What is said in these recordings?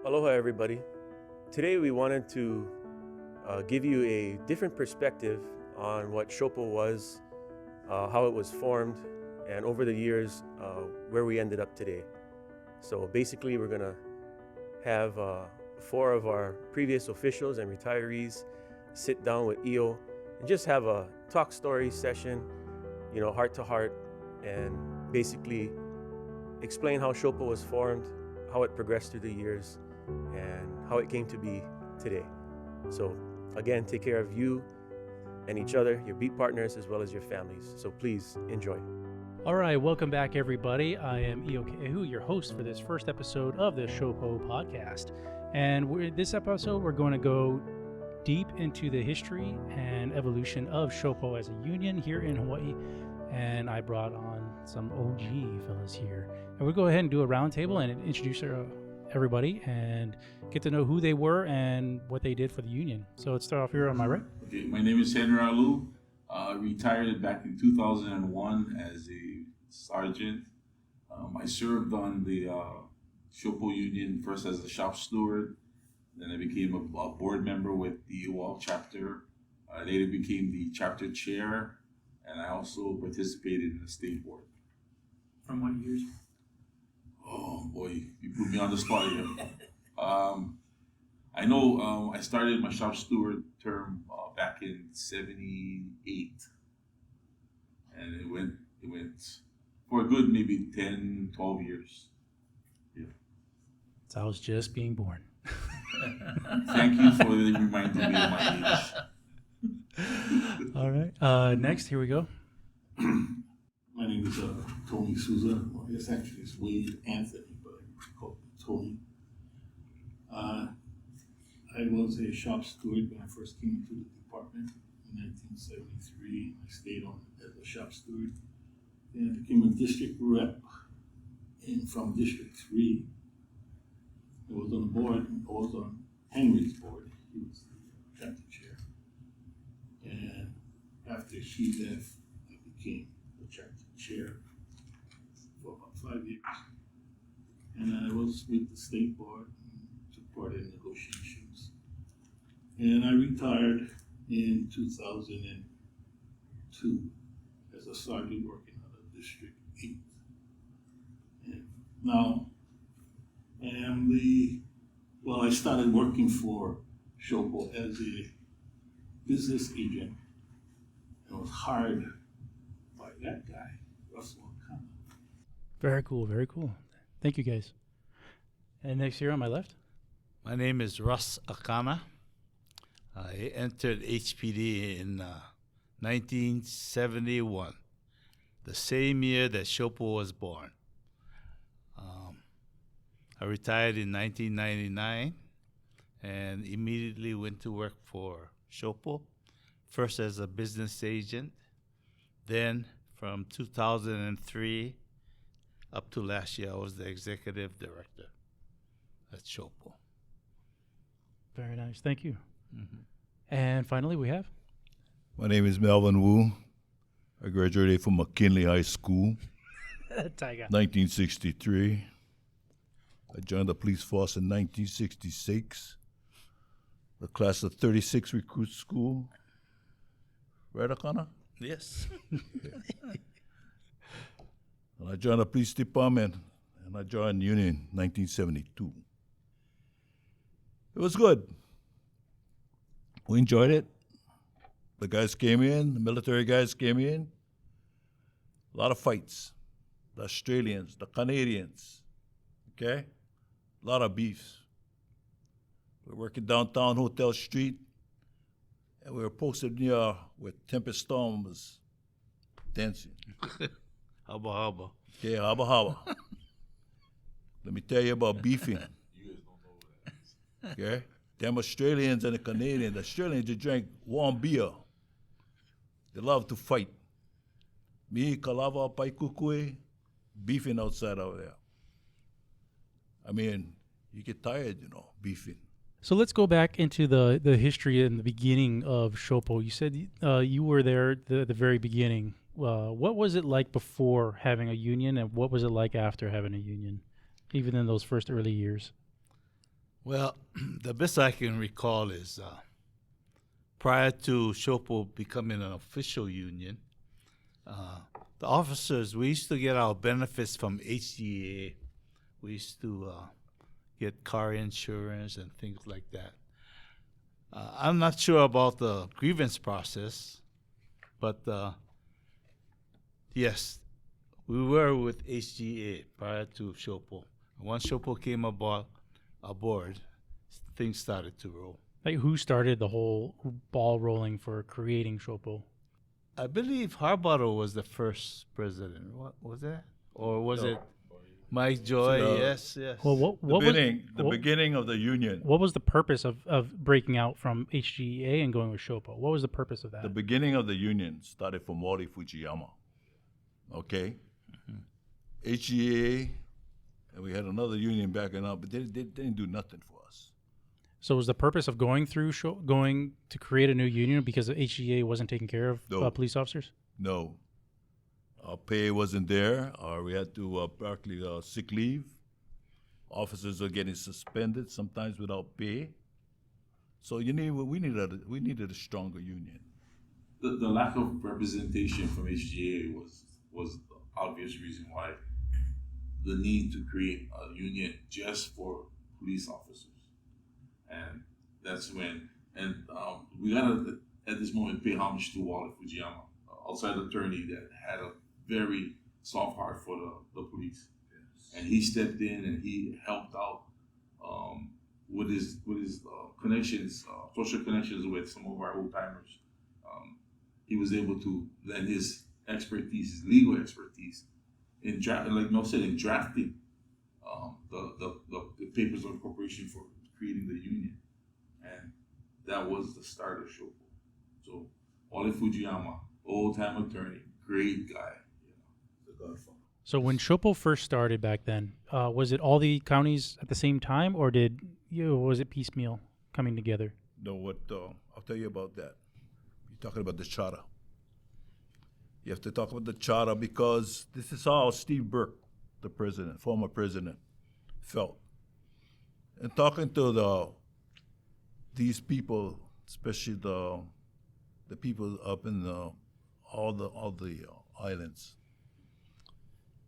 Aloha, everybody. Today we wanted to give you a different perspective on what SHOPO was, how it was formed, and over the years, where we ended up today. So basically, we're gonna have 4 of our previous officials and retirees sit down with EO and just have a talk story session, heart to heart, and basically explain how SHOPO was formed, how it progressed through the years, and how it came to be today. So again, take care of you and each other, your beat partners, as well as your families. So please enjoy. All right, welcome back, everybody. I am Eo Keehu, your host for this first episode of the SHOPO podcast. And this episode, we're going to go deep into the history and evolution of SHOPO as a union here in Hawaii. And I brought on some OG fellas here. And we'll go ahead and do a roundtable and introduce everybody and get to know who they were and what they did for the union. So let's start off here on my right. Okay, my name is Henry Alu. Retired back in 2001 as a sergeant. I served on the SHOPO union first as a shop steward. Then I became a board member with the UAL chapter. I later became the chapter chair, and I also participated in the state board. From what years? Oh boy, you put me on the spot here. I know I started my shop steward term back in '78, and it went for a good maybe 10, 12 years. Yeah. So I was just being born. Thank you for reminding me of my age. All right. Next, here we go. My name is Tony Souza. Well, I guess actually it's Wade Anthony, but I call him Tony. I was a shop steward when I first came into the department in 1973. I stayed on as a shop steward. Then I became a district rep from District 3. I was on the board. I was on Henry's board. He was the chapter chair. And after she left, I became the chapter chair for about 5 years. And I was with the state board and took part in negotiations. And I retired in 2002 as a sergeant working out of District 8. And now I started working for SHOPO as a business agent. I was hired by that guy, Russell O'Connor. Very cool, very cool. Thank you, guys. And next here on my left. My name is Russ Akana. I entered HPD in 1971, the same year that SHOPO was born. I retired in 1999 and immediately went to work for SHOPO, first as a business agent, then from 2003 up to last year, I was the executive director at SHOPO. Very nice. Thank you. Mm-hmm. And finally, we have. My name is Melvin Wu. I graduated from McKinley High School, Tiger. 1963. I joined the police force in 1966, the class of 36 recruit school. Right, Akana? Yes. And I joined the police department, and I joined the union in 1972. It was good. We enjoyed it. The guys came in, the military guys came in. A lot of fights. The Australians, the Canadians, okay? A lot of beefs. We were working downtown Hotel Street, and we were posted near where Tempest Storm was dancing. Haba haba. Okay, haba haba. Let me tell you about beefing. You guys don't know what that is. Okay? Them Australians and the Canadians, the Australians, they drank warm beer. They love to fight. Me, Kalava, Paikukui, beefing outside over there. I mean, you get tired, beefing. So let's go back into the history and the beginning of SHOPO. You said you were there at the very beginning. What was it like before having a union, and what was it like after having a union, even in those first early years? Well, the best I can recall is prior to SHOPO becoming an official union, the officers, we used to get our benefits from HGA. We used to get car insurance and things like that. I'm not sure about the grievance process, but yes, we were with HGA prior to SHOPO. Once SHOPO came aboard, things started to roll. Like, who started the whole ball rolling for creating SHOPO? I believe Harbottle was the first president. What was that? Or was it Mike Joy? So Yes, yes. Well, what The was beginning, the what- beginning of the union. what was the purpose of breaking out from HGA and going with SHOPO? What was the purpose of that? The beginning of the union started from Mori Fujiyama. Okay? HGA, and we had another union backing up, but they didn't do nothing for us. So was the purpose of going to create a new union because the HGA wasn't taking care of No. police officers? No. Our pay wasn't there, or we had to practically sick leave. Officers are getting suspended, sometimes without pay. So we needed a stronger union. The lack of representation from HGA was the obvious reason why the need to create a union just for police officers. And that's when, we gotta, at this moment, pay homage to Wally Fujiyama, outside attorney that had a very soft heart for the police. And he stepped in and he helped out with his connections, social connections with some of our old timers. He was able to lend his expertise, his legal expertise, in drafting the papers of incorporation for creating the union, and that was the start of SHOPO. So Wale Fujiyama, old time attorney, great guy, the godfather. So when SHOPO first started back then, was it all the counties at the same time, or was it piecemeal coming together? No, I'll tell you about that. You're talking about the charter. You have to talk about the charter because this is how Steve Burke, the president, former president, felt. And talking to these people, especially the people up in all the islands,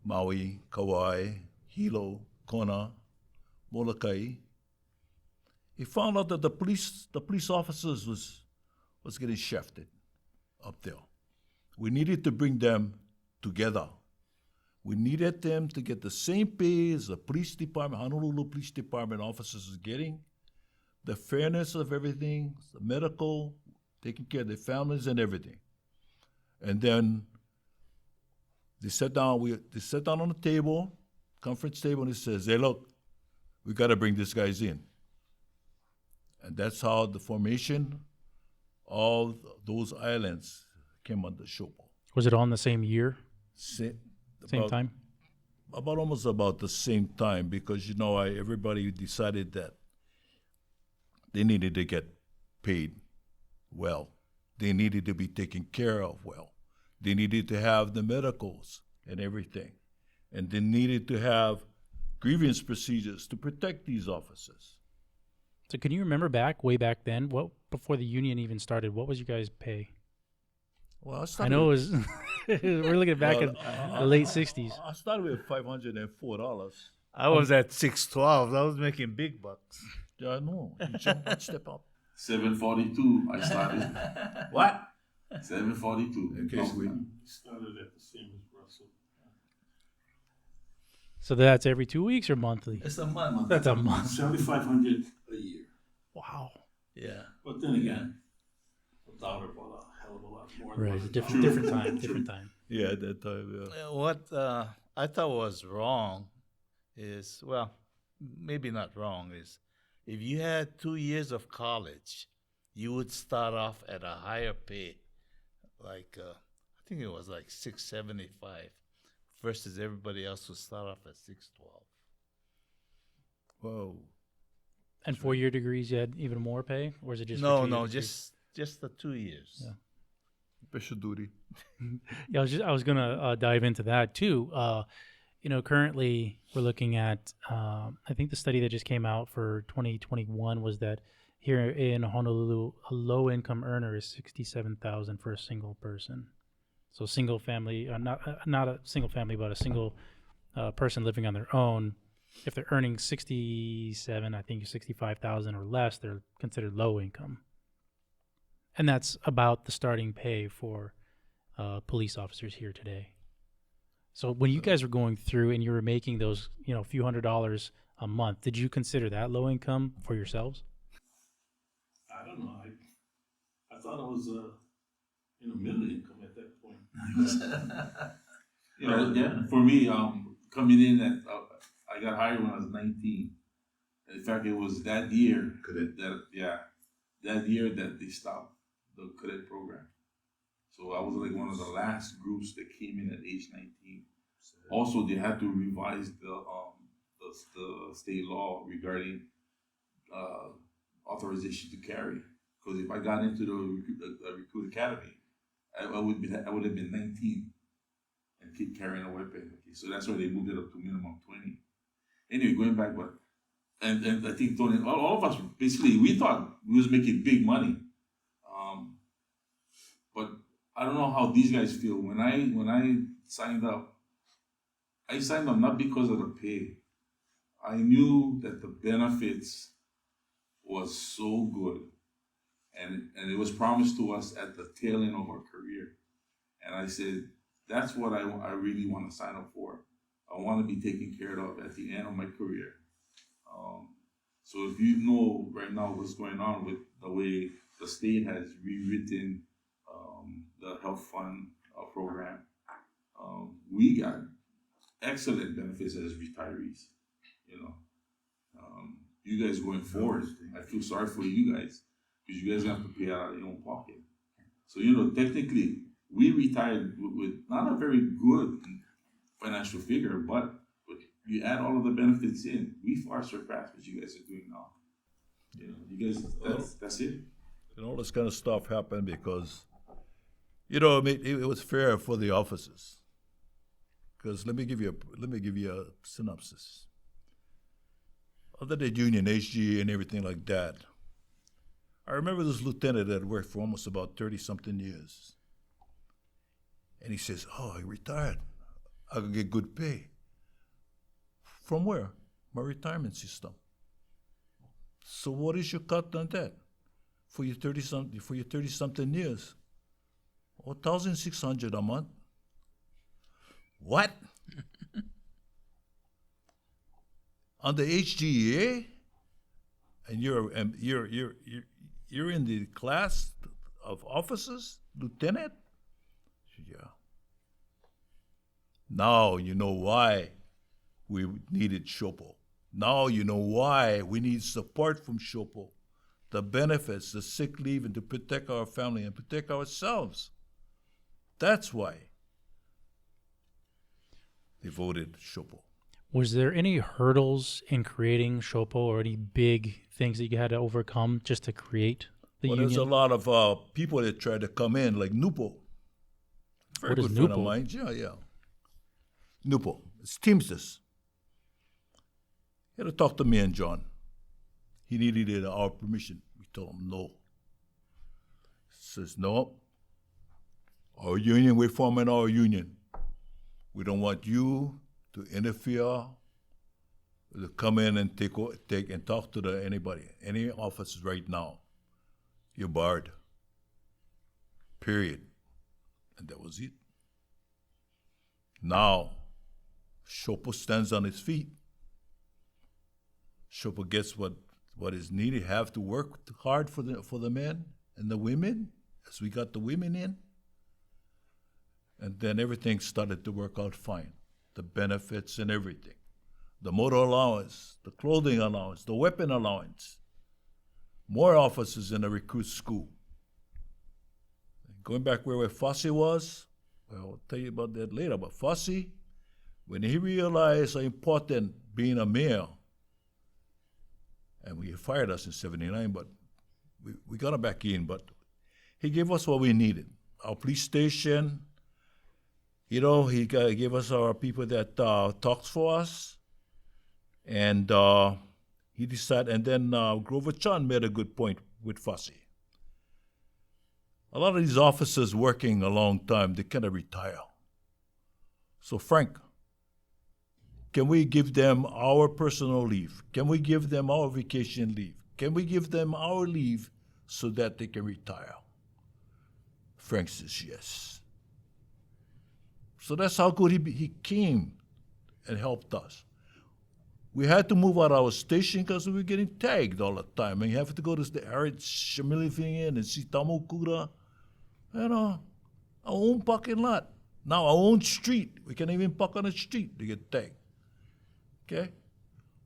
Maui, Kauai, Hilo, Kona, Molokai, he found out that the police officers was getting shafted up there. We needed to bring them together. We needed them to get the same pay as the police department, Honolulu Police Department officers is getting, the fairness of everything, the medical, taking care of their families and everything. And then they sat down on the table, conference table, and he says, hey, look, we got to bring these guys in. And that's how the formation of those islands came under SHOPO. Was it all in the same year, same time? Almost about the same time, because everybody decided that they needed to get paid well. They needed to be taken care of well. They needed to have the medicals and everything. And they needed to have grievance procedures to protect these officers. So can you remember way back then, before the union even started, what was your guys' pay? Well, I know it was, we're looking back in the late 60s. I started with $504. I was at 612. I was making big bucks. Yeah, I know. You jump one step up. 742, I started. What? 742. Okay, sweet. Started at the same as Russell. So that's every 2 weeks or monthly? It's a month. That's a month. 7,500 a year. Wow. Yeah. But then again, $1 bought a hell of a lot more. Right, than different time. Yeah, at that time, yeah. What I thought was wrong is, well, maybe not wrong, is if you had 2 years of college, you would start off at a higher pay, like I think it was like $675, versus everybody else would start off at $612. Whoa. And 4-year degrees, you had even more pay, or is it just for No, 2 no, years? just the 2 years. Yeah. Special duty. Yeah, I was gonna dive into that too. currently we're looking at, I think the study that just came out for 2021 was that here in Honolulu, a low-income earner is 67,000 for a single person. So single family, not a single family, but a single person living on their own. If they're earning 67, I think 65,000 or less, they're considered low income. And that's about the starting pay for police officers here today. So when you guys were going through and you were making those, few $100s a month, did you consider that low income for yourselves? I don't know. I thought I was middle income at that point. Yeah, for me, coming in at, I got hired when I was 19. In fact, it was that year that year that they stopped the cadet program. So I was like one of the last groups that came in at age 19. Also, they had to revise the state law regarding authorization to carry. Because if I got into the recruit academy, I would have been 19 and keep carrying a weapon. Okay, so that's why they moved it up to minimum 20. Anyway, going back, and I think Tony, all of us basically we thought we was making big money, but I don't know how these guys feel. When I signed up, not because of the pay. I knew that the benefits was so good, and it was promised to us at the tail end of our career, and I said that's what I really want to sign up for. I want to be taken care of at the end of my career. So if you know right now what's going on with the way the state has rewritten the health fund program, we got excellent benefits as retirees. You guys going forward, I feel sorry for you guys because you guys have to pay out of your own pocket. So technically, we retired with not a very good financial figure, but you add all of the benefits in, we far surpass what you guys are doing now. You guys, that's it. And all this kind of stuff happened because, it was fair for the officers. Because let me give you a synopsis. Other than union, HG, and everything like that, I remember this lieutenant that worked for almost about 30-something years. And he says, I retired. I can get good pay. From where? My retirement system. So what is your cut on that? For your 30-something years? $1,600 a month. What? On the HGEA? And you're in the class of officers, lieutenant? Yeah. Now you know why we needed SHOPO. Now you know why we need support from SHOPO. The benefits, the sick leave, and to protect our family and protect ourselves. That's why they voted SHOPO. Was there any hurdles in creating SHOPO or any big things that you had to overcome just to create the union? There's a lot of people that tried to come in, like Nupo. Very What is good friend of Nupo? mine. Yeah. Nupo. It's Teamsters. He had to talk to me and John. He needed our permission. We told him no. He says, no. Our union, we're forming our union. We don't want you to interfere, to come in and take and talk to any officers right now. You're barred. Period. And that was it. Now, SHOPO stands on its feet. SHOPO gets what is needed. Have to work hard for the men and the women, as we got the women in. And then everything started to work out fine. The benefits and everything. The motor allowance, the clothing allowance, the weapon allowance. More officers in the recruit school. Going back where Fossey was, well, I'll tell you about that later, but Fossey, when he realized how important being a male, and he fired us in 79, but we got him back in, but he gave us what we needed. Our police station, He gave us our people that talks for us, and he decided. And then Grover Chan made a good point with Fussy. A lot of these officers working a long time, they cannot retire. So Frank, can we give them our personal leave? Can we give them our vacation leave? Can we give them our leave so that they can retire? Frank says yes. So that's how good he came and helped us. We had to move out of our station because we were getting tagged all the time. And you have to go to the arid Shamili thing and see Tamokura. Our own parking lot. Now our own street. We can't even park on the street to get tagged. Okay?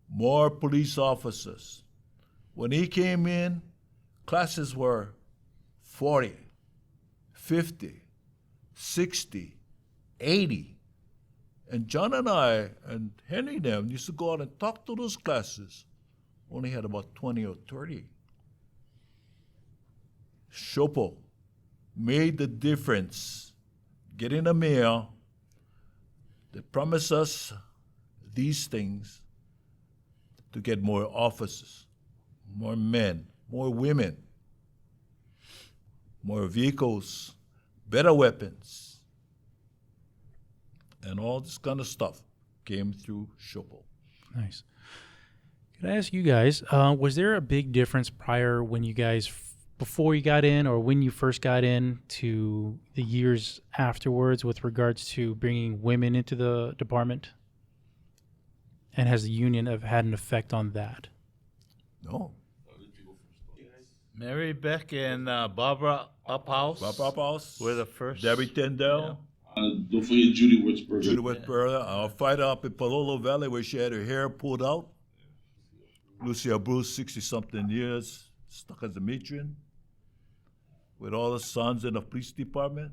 More police officers. When he came in, classes were 40, 50, 60, 80. And John and I and Henry them used to go out and talk to those classes. Only had about 20 or 30. SHOPO made the difference. Getting a mayor that promised us these things to get more officers, more men, more women, more vehicles, better weapons, and all this kind of stuff came through SHOPO. Nice. Can I ask you guys, was there a big difference prior when you guys, before you got in or when you first got in to the years afterwards with regards to bringing women into the department? And has the union had an effect on that? No. Mary Beck and Barbara Uphouse Uphouse were the first. Debbie Tyndall. Don't forget Judy Wurzburger. Judy Whitburger, our fighter up in Palolo Valley where she had her hair pulled out. Lucia Bruce, 60-something years, stuck as a matron with all the sons in the police department.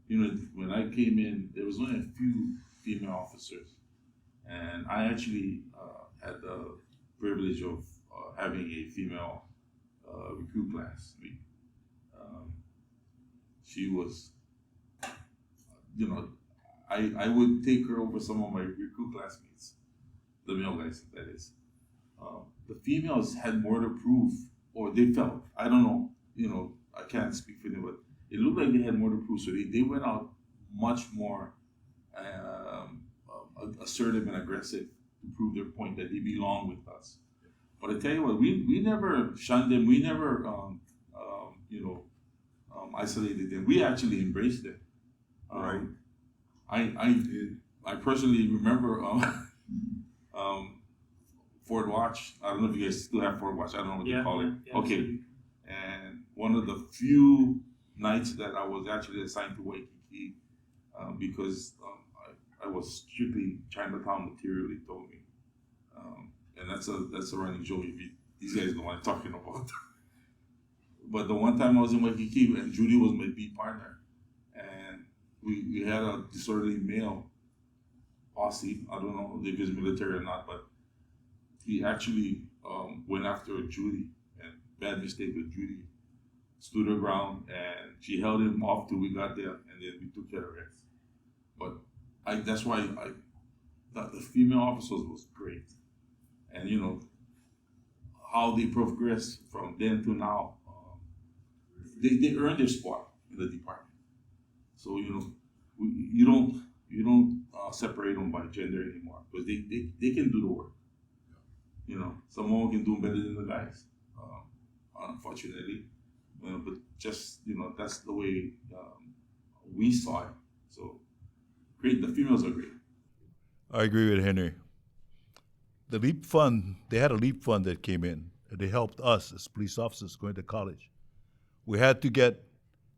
When I came in, there was only a few female officers. And I actually had the privilege of having a female recruit class. She was, I would take her over some of my recruit classmates, the male guys, that is. The females had more to prove, or they felt. I don't know, I can't speak for them, but it looked like they had more to prove. So they went out much more assertive and aggressive to prove their point that they belong with us. But I tell you what, we never shunned them. We never, isolated them. We actually embraced them. Right. I personally remember Fort Watch. I don't know if you guys still have Fort Watch. I don't know what you call it. Yeah, Okay. And one of the few nights that I was actually assigned to Waikiki because I was strictly Chinatown material, they told me. And that's a running joke. These guys know what I'm talking about. But the one time I was in Waikiki and Judy was my beat partner, and we had a disorderly male Aussie. I don't know if he's military or not, but he actually went after Judy, and bad mistake with Judy. Stood her ground, and she held him off till we got there, and then we took care of it. But that's why I thought the female officers was great, and how they progressed from then to now. They earned their spot in the department. So you don't separate them by gender anymore because they can do the work. Some women can do better than the guys, unfortunately. But just that's the way we saw it. So great, the females are great. I agree with Henry. The LEAP fund, they had a LEAP fund that came in, and they helped us as police officers going to college. We had to get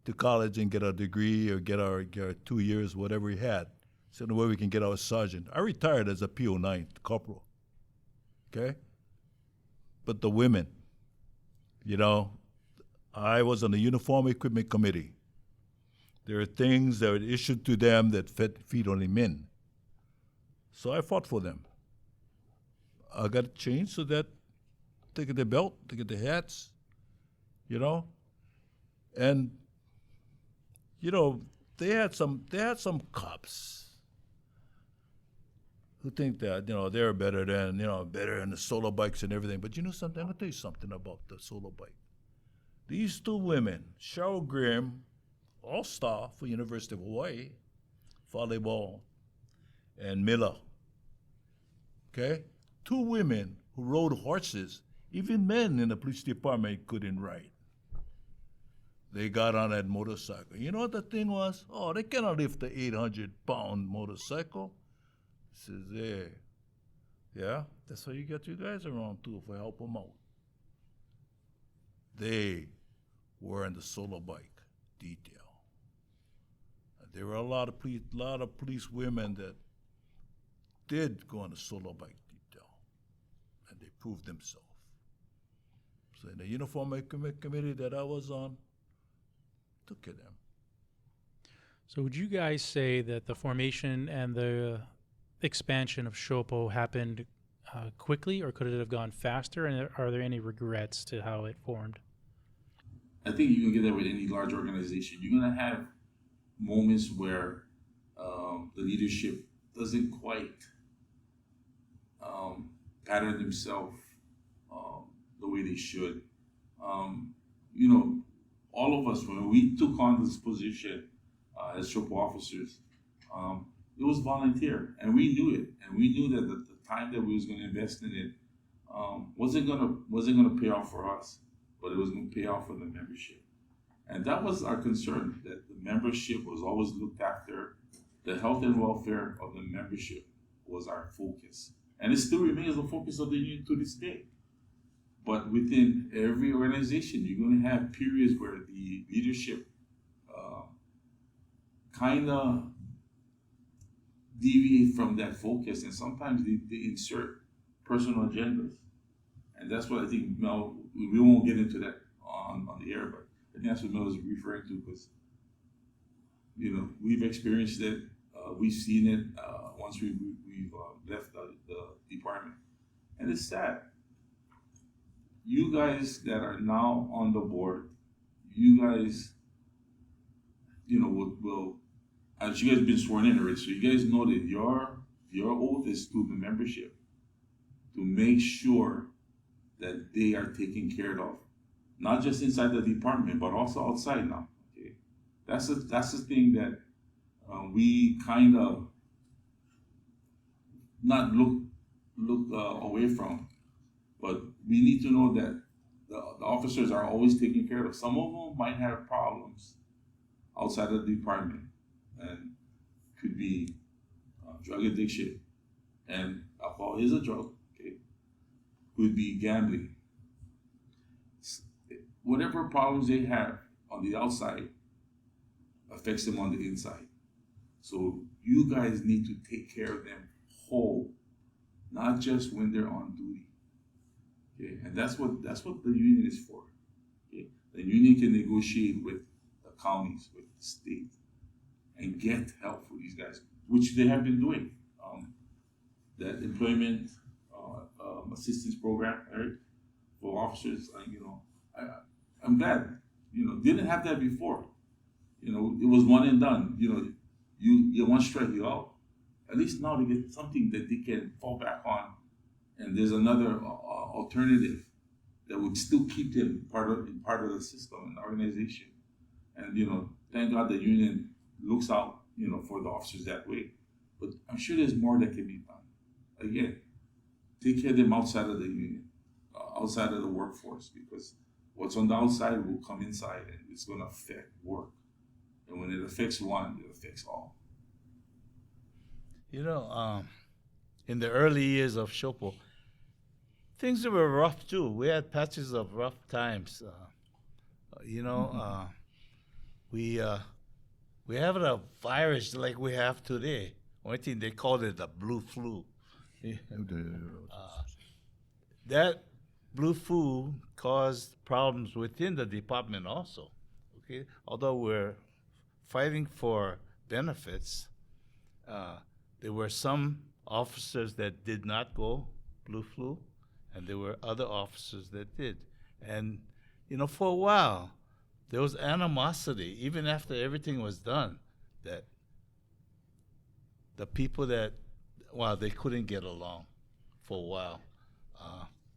to college and get our degree or get our 2 years, whatever we had, so the way we can get our sergeant. I retired as a PO9 corporal, okay? But the women, I was on the Uniform Equipment Committee. There are things that were issued to them that feed only men. So I fought for them. I got changed so that they get the belt, they get the hats, And, they had some cops who think that, they're better than the solo bikes and everything. But you know something? I'm gonna tell you something about the solo bike. These two women, Cheryl Graham, all-star for University of Hawaii, volleyball, and Miller. Okay? Two women who rode horses. Even men in the police department couldn't ride. They got on that motorcycle. You know what the thing was? Oh, they cannot lift the 800-pound motorcycle. Says, yeah, that's why you get you guys around too, for help them out. They were in the solo bike detail. There were a lot of police women that did go on the solo bike detail, and they proved themselves. So in the uniform committee that I was on, took care of them. So would you guys say that the formation and the expansion of SHOPO happened quickly, or could it have gone faster? And are there any regrets to how it formed? I think you can get that with any large organization. You're going to have moments where the leadership doesn't quite pattern themselves the way they should. All of us, when we took on this position as SHOPO officers, it was volunteer, and we knew it, and we knew that the time that we was going to invest in it wasn't gonna pay off for us, but it was going to pay off for the membership, and that was our concern. That the membership was always looked after. The health and welfare of the membership was our focus, and it still remains the focus of the union to this day. But within every organization, you're going to have periods where the leadership kind of deviate from that focus, and sometimes they insert personal agendas. And that's what I think Mel, we won't get into that on the air, but I think that's what Mel is referring to, because we've experienced it, we've seen it once we've left the department, and it's sad. You guys that are now on the board, you guys, will as you guys have been sworn in already, so you guys know that your oath is to the membership, to make sure that they are taken care of, not just inside the department, but also outside now. Okay, that's the thing that we kind of not look away from. But we need to know that the officers are always taken care of. Some of them might have problems outside of the department, and could be drug addiction, and alcohol is a drug. Okay, could be gambling. Whatever problems they have on the outside affects them on the inside. So you guys need to take care of them whole, not just when they're on duty. Okay, and that's what the union is for. Okay, the union can negotiate with the counties, with the state, and get help for these guys, which they have been doing. That employment assistance program, right, for officers. I'm glad. Didn't have that before. It was one and done. You one strike, you out. At least now they get something that they can fall back on, and there's another alternative that would still keep them part of the system and the organization. And thank God the union looks out for the officers that way. But I'm sure there's more that can be done. Again, take care of them outside of the union, outside of the workforce, because what's on the outside will come inside, and it's going to affect work. And when it affects one, it affects all. In the early years of SHOPO, things were rough too. We had patches of rough times. We haven't a virus like we have today. One thing they called it the blue flu. That blue flu caused problems within the department also. Okay, although we're fighting for benefits, there were some officers that did not go blue flu, and there were other officers that did. And for a while, there was animosity, even after everything was done. that the people that, well, they couldn't get along for a while.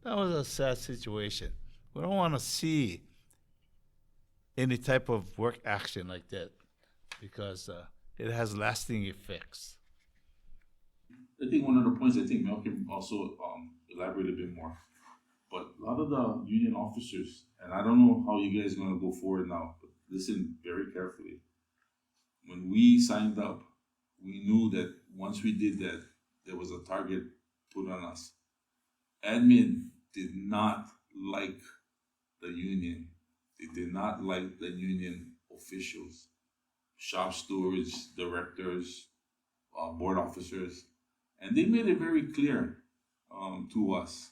That was a sad situation. We don't want to see any type of work action like that because it has lasting effects. I think one of the points I think Mel can also elaborate a bit more. But a lot of the union officers, and I don't know how you guys are going to go forward now, but listen very carefully. When we signed up, we knew that once we did that, there was a target put on us. Admin did not like the union. They did not like the union officials, shop stewards, directors, board officers, and they made it very clear to us.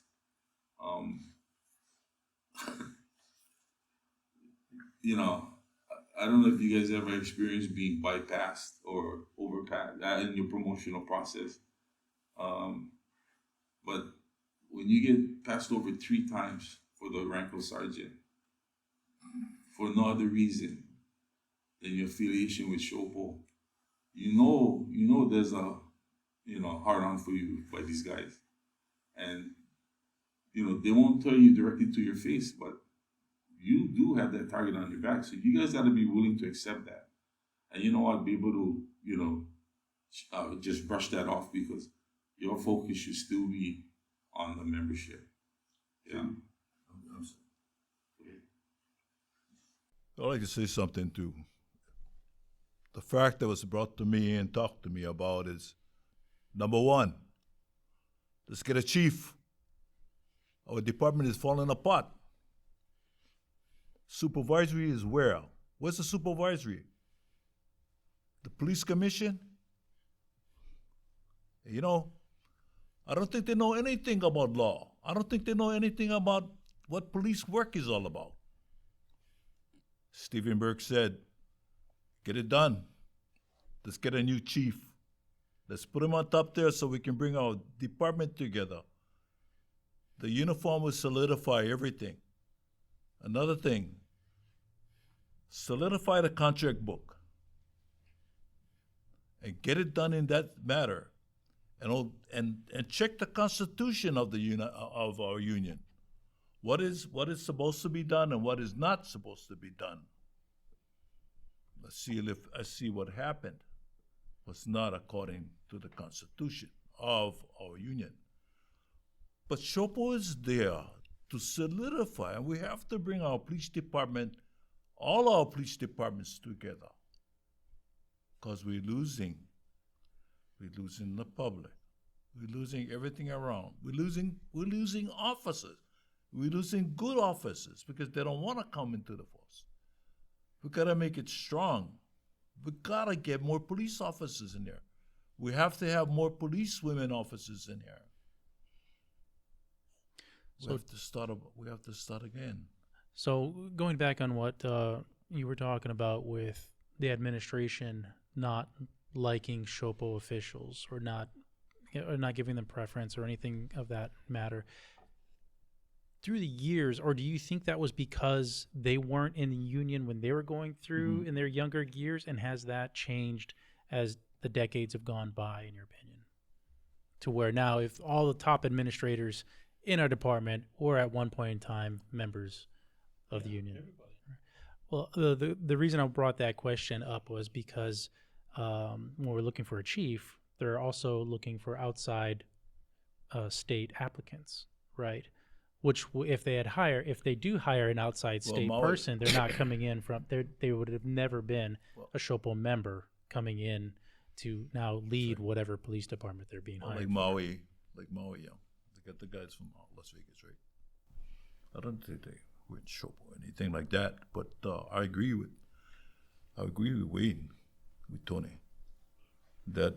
You know, I don't know if you guys ever experienced being bypassed or overpassed in your promotional process. But when you get passed over 3 times for the rank of sergeant, for no other reason than your affiliation with SHOPO, you know there's a hard on for you by these guys. And they won't tell you directly to your face, but you do have that target on your back. So you guys got to be willing to accept that. And you know what, be able to, just brush that off because your focus should still be on the membership. Yeah. I'd like to say something too. The fact that was brought to me and talked to me about is, number one, let's get a chief. Our department is falling apart. Supervisory is where? Where's the supervisory? The police commission? I don't think they know anything about law. I don't think they know anything about what police work is all about. Stephen Burke said, get it done. Let's get a new chief. Let's put him on top there so we can bring our department together. The uniform will solidify everything. Another thing, solidify the contract book and get it done in that matter, and check the constitution of of our union. What is supposed to be done and what is not supposed to be done. Let's see what happened was not according to the constitution of our union. But SHOPO is there to solidify, and we have to bring our police department, all our police departments together, because we're losing the public. We're losing everything around. We're losing officers. We're losing good officers because they don't want to come into the force. We gotta make it strong. We gotta get more police officers in there. We have to have more police women officers in here. We have to start again. So going back on what you were talking about with the administration not liking SHOPO officials or not giving them preference or anything of that matter, through the years, or do you think that was because they weren't in the union when they were going through in their younger years, and has that changed as the decades have gone by, in your opinion? To where now, if all the top administrators in our department were at one point in time members of the union. Everybody. Well, the reason I brought that question up was because when we're looking for a chief, they're also looking for outside state applicants, right? Which if they do hire an outside state person, they're not coming in from they would have never been a SHOPO member coming in to now lead whatever police department they're being hired. Like Maui, yeah. They got the guys from Las Vegas, right? I don't think they were in SHOPO or anything like that, but I agree with Wayne, with Tony, that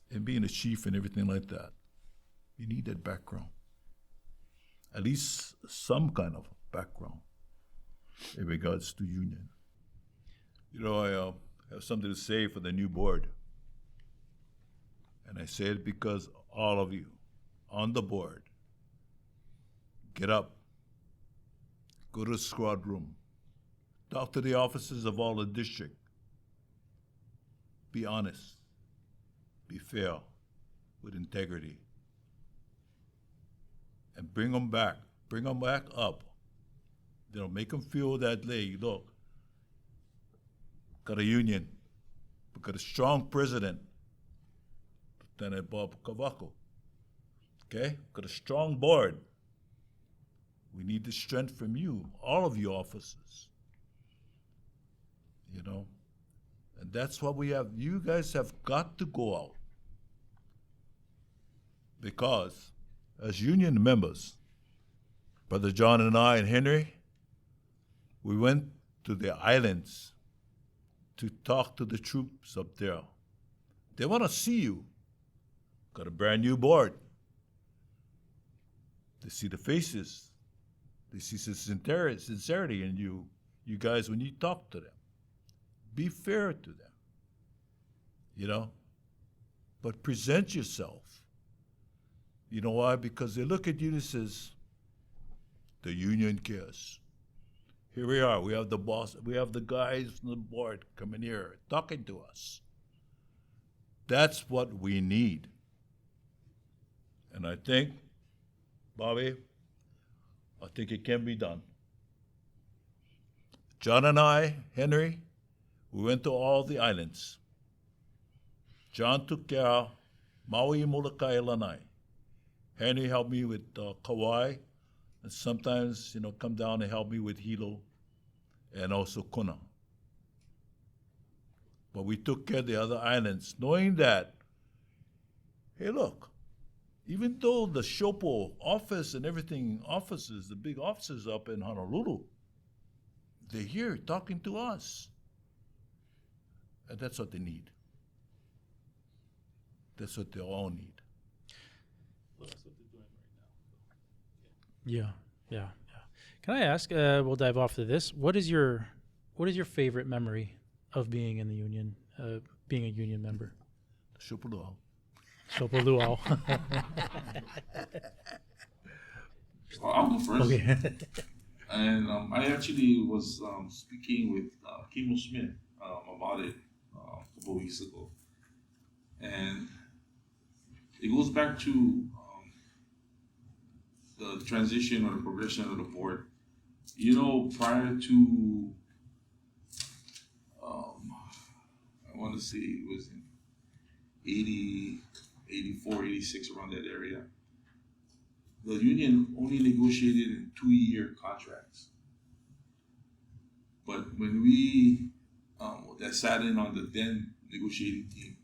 in being a chief and everything like that, you need that background. At least some kind of background in regards to union. I have something to say for the new board. And I say it because all of you on the board, get up, go to the squad room, talk to the officers of all the district, be honest, be fair, with integrity, and bring them back up. Make them feel that, hey, look, got a union, we got a strong president, Lieutenant Bob Cavaco. Okay, got a strong board. We need the strength from you, all of you officers. And that's what we have. You guys have got to go out. Because as union members, Brother John and I and Henry, we went to the islands to talk to the troops up there. They want to see you. Got a brand new board. They see the faces. They see the sincerity in you guys when you talk to them. Be fair to them, but present yourself. You know why? Because they look at you and says, the union cares. Here we are, we have the boss, we have the guys on the board coming here, talking to us. That's what we need. And I think, Bobby, it can be done. John and I, Henry, we went to all the islands. John took care of Maui, Molokai, Lanai. Henry helped me with Kauai, and sometimes, come down and help me with Hilo and also Kona. But we took care of the other islands, knowing that, hey, look, even though the SHOPO office and everything, offices, the big offices up in Honolulu, they're here talking to us. And that's what they need. That's what they all need. Well, that's what they're doing right now. Yeah. Can I ask? We'll dive off to this. What is your favorite memory of being in the union? Being a union member. SHOPO Luau. SHOPO Luau. I'll go first. Okay. And I actually was speaking with Kimo Smith about it a couple weeks ago. And it goes back to the transition or the progression of the board. Prior to, I want to say it was in 80, 84, 86, around that area, the union only negotiated in 2-year contracts. But when we that sat in on the then negotiating team,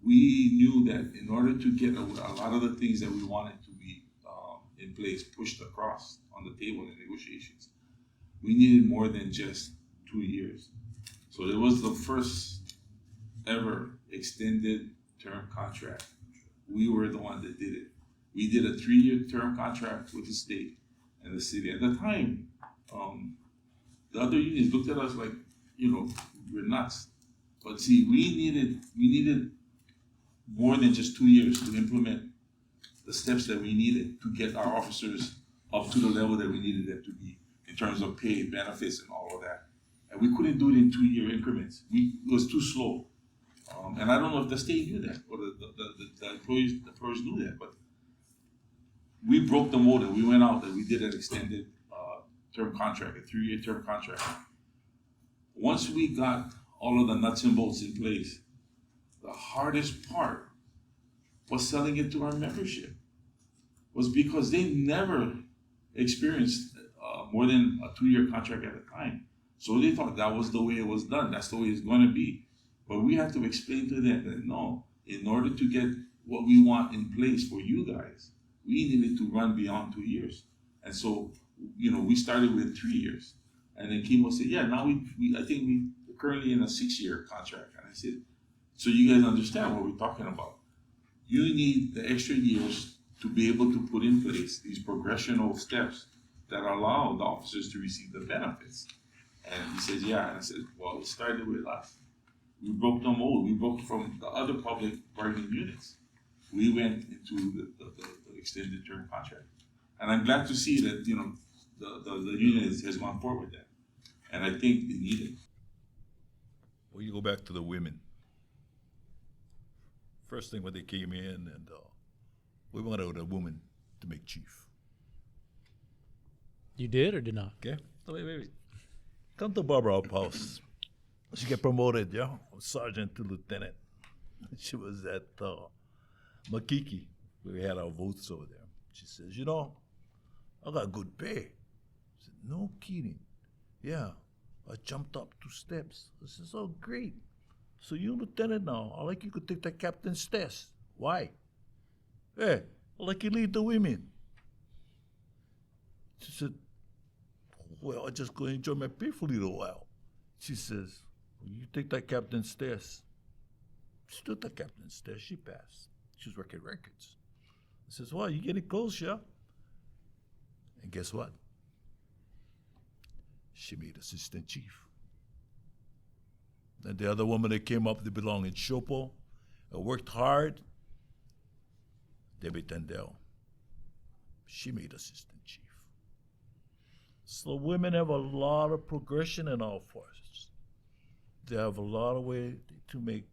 we knew that in order to get a lot of the things that we wanted to be in place, pushed across on the table in negotiations, we needed more than just 2 years. So it was the first ever extended term contract. We were the one that did it. We did a 3-year term contract with the state and the city. At the time, the other unions looked at us like, we're nuts. But see, we needed more than just 2 years to implement the steps that we needed to get our officers up to the level that we needed them to be in terms of pay, benefits, and all of that. And we couldn't do it in 2-year increments. It was too slow. And I don't know if the state knew that or the employees knew that, but we broke the mold and we went out and we did an extended term contract, a 3-year term contract. Once we got all of the nuts and bolts in place, the hardest part was selling it to our membership. Was because they never experienced more than a 2-year contract at a time. So they thought that was the way it was done. That's the way it's going to be. But we have to explain to them that no, in order to get what we want in place for you guys, we needed to run beyond 2 years. And so, we started with 3 years. And then Kimo said, yeah, now I think we're currently in a 6-year contract. And I said, so you guys understand what we're talking about. You need the extra years to be able to put in place these progressional steps that allow the officers to receive the benefits. And he said, yeah. And I said, well, it started with us. We broke the mold. We broke from the other public bargaining units. We went into the extended term contract. And I'm glad to see that, the union has gone forward with that. And I think they need it. Well, you go back to the women. First thing when they came in, and we wanted a woman to make chief. You did or did not? Okay? So wait. Come to Barbara house. She get promoted, yeah, from sergeant to lieutenant. She was at Makiki. We had our votes over there. She says, you know, I got good pay. I said, no kidding. Yeah, I jumped up 2 steps. I says, oh, great. So you lieutenant now. I like you could take the captain's test. Why? Hey, I like you lead the women. She said, well, I just go enjoy my pay for a little while. She says, well, you take that captain's test. She took the captain's test. She passed. She was working records. I says, well, you getting close, yeah? And guess what? She made assistant chief. And the other woman that came up, they belong in SHOPO, worked hard. Debbie Tendell. She made assistant chief. So women have a lot of progression in our forces. They have a lot of way to make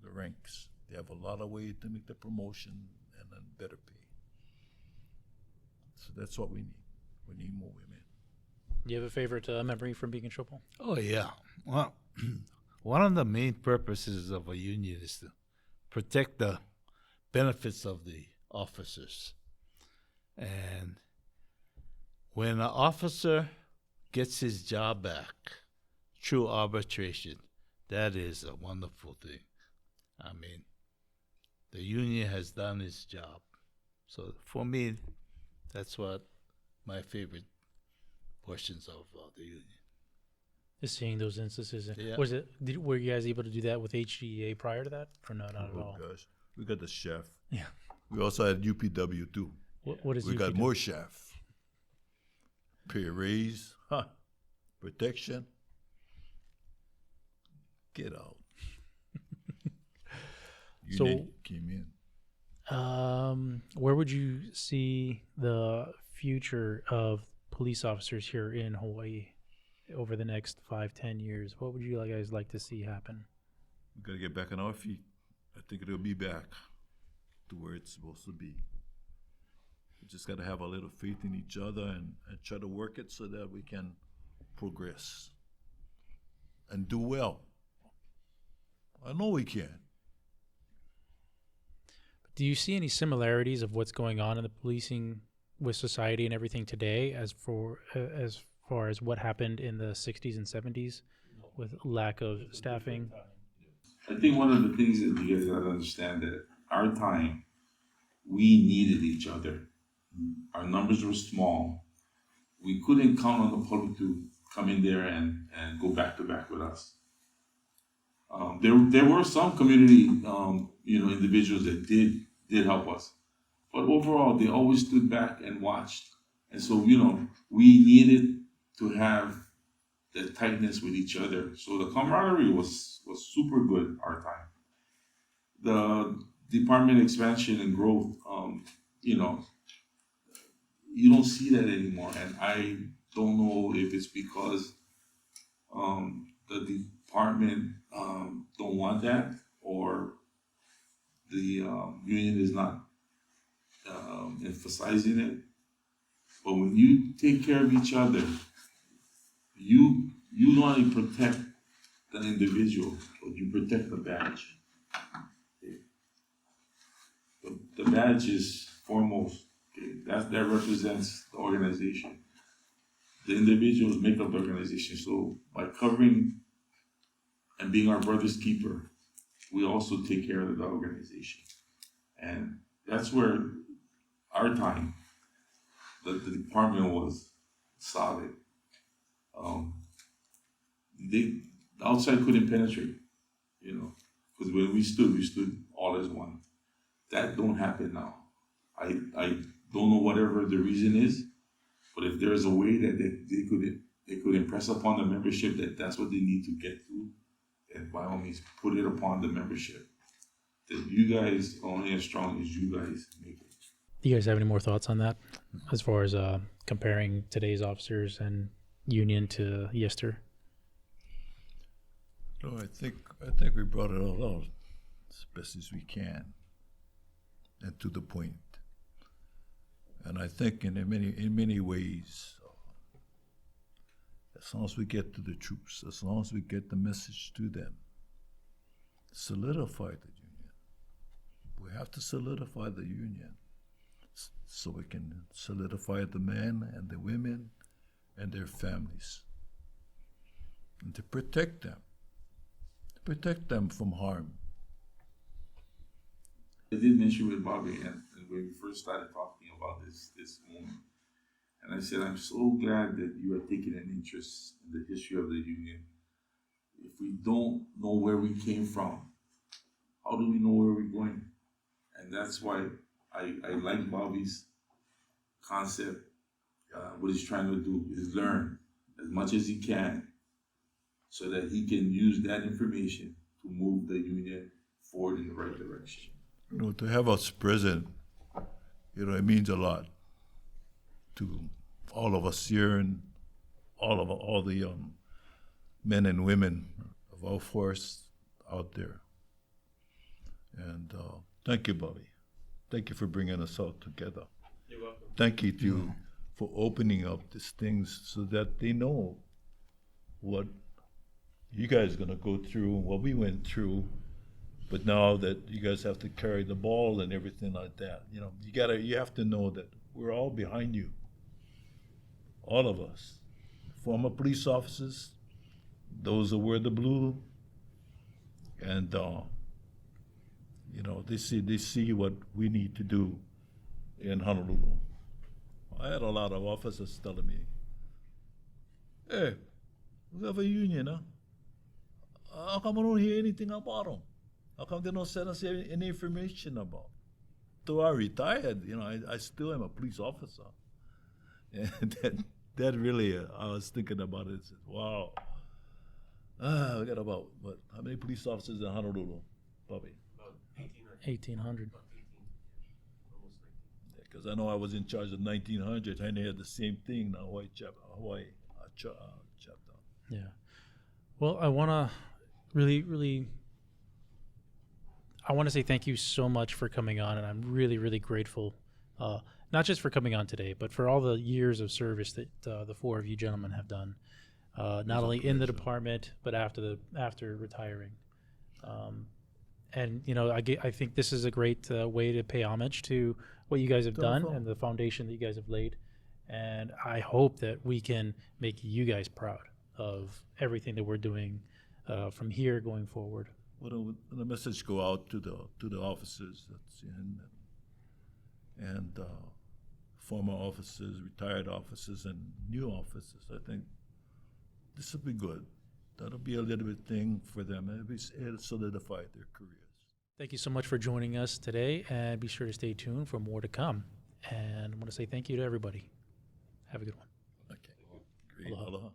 the ranks. They have a lot of way to make the promotion and then better pay. So that's what we need. We need more women. Do you have a favorite memory from being in SHOPO? Oh, yeah. Well, one of the main purposes of a union is to protect the benefits of the officers. And when an officer gets his job back through arbitration, that is a wonderful thing. I mean, the union has done its job. So for me, that's what my favorite portions of the union. Just seeing those instances. Yeah. Were you guys able to do that with HGA prior to that? Or no, not at all? Gosh. We got the chef. Yeah. We also had UPW too. What is We got UPW? more chef. Pay raise, protection. Get out. So- Union came in. Where would you see the future of police officers here in Hawaii over the next 5-10 years? What would you guys like to see happen? We got to get back on our feet. I think it'll be back to where it's supposed to be. We just got to have a little faith in each other and try to work it so that we can progress and do well. I know we can. Do you see any similarities of what's going on in the policing with society and everything today as far as what happened in the 60s and 70s with lack of staffing? I think one of the things that you guys gotta understand that our time, we needed each other. Our numbers were small. We couldn't count on the public to come in there and go back to back with us. There were some community, individuals that did help us, but overall they always stood back and watched. And so, we needed to have that tightness with each other. So the camaraderie was super good our time. The department expansion and growth, you don't see that anymore, and I don't know if it's because the department don't want that, or the union is not emphasizing it. But when you take care of each other, you not only protect the individual, but you protect the badge. The badge is foremost. Okay? That represents the organization. The individuals make up the organization. So by covering and being our brother's keeper, we also take care of the organization. And that's where our time, the department was solid. The outside couldn't penetrate, because when we stood all as one. That don't happen now. I don't know whatever the reason is, but if there's a way that they could impress upon the membership that that's what they need to get to, then by all means put it upon the membership. That you guys are only as strong as you guys make it. Do you guys have any more thoughts on that as far as comparing today's officers and union to yester? No, I think we brought it all out. as best as we can and to the point. And I think in many ways, as long as we get to the troops, as long as we get the message to them, solidify the union. We have to solidify the union so we can solidify the men and the women and their families. And to protect them from harm. I did mention with Bobby and when we first started talking about this moment, and I said, I'm so glad that you are taking an interest in the history of the union. If we don't know where we came from, how do we know where we're going? And that's why I like Bobby's concept. What he's trying to do is learn as much as he can so that he can use that information to move the union forward in the right direction. You know, to have us present, you know, it means a lot to all of us here and all the men and women of our force out there. And thank you, Bobby. Thank you for bringing us all together. You're welcome. Thank you to for opening up these things so that they know what you guys are gonna go through and what we went through. But now that you guys have to carry the ball and everything like that, you know, you have to know that we're all behind you. All of us. Former police officers, those who wear the blue, and you know, they see what we need to do in Honolulu. I had a lot of officers telling me, hey, we have a union, huh? How come I don't hear anything about them? How come they don't send us any information about? Though I retired, you know, I still am a police officer. And that really, I was thinking about it and said, wow. We got about, how many police officers in Honolulu, Bobby? About 1,800. 1,800. About 18, almost 19. Because I know I was in charge of 1900, and they had the same thing in Hawaii chapter. Yeah. Well, I want to really I want to say thank you so much for coming on, and I'm really grateful, not just for coming on today, but for all the years of service that the four of you gentlemen have done, not only in the department but after retiring. And you know, I think this is a great way to pay homage to what you guys have done and the foundation that you guys have laid. And I hope that we can make you guys proud of everything that we're doing from here going forward. Well, the message go out to the officers that's and former officers, retired officers, and new officers. I think this will be good. That'll be a little bit thing for them. It'll solidify their careers. Thank you so much for joining us today, and be sure to stay tuned for more to come. And I want to say thank you to everybody. Have a good one. Okay. Great. Aloha. Aloha.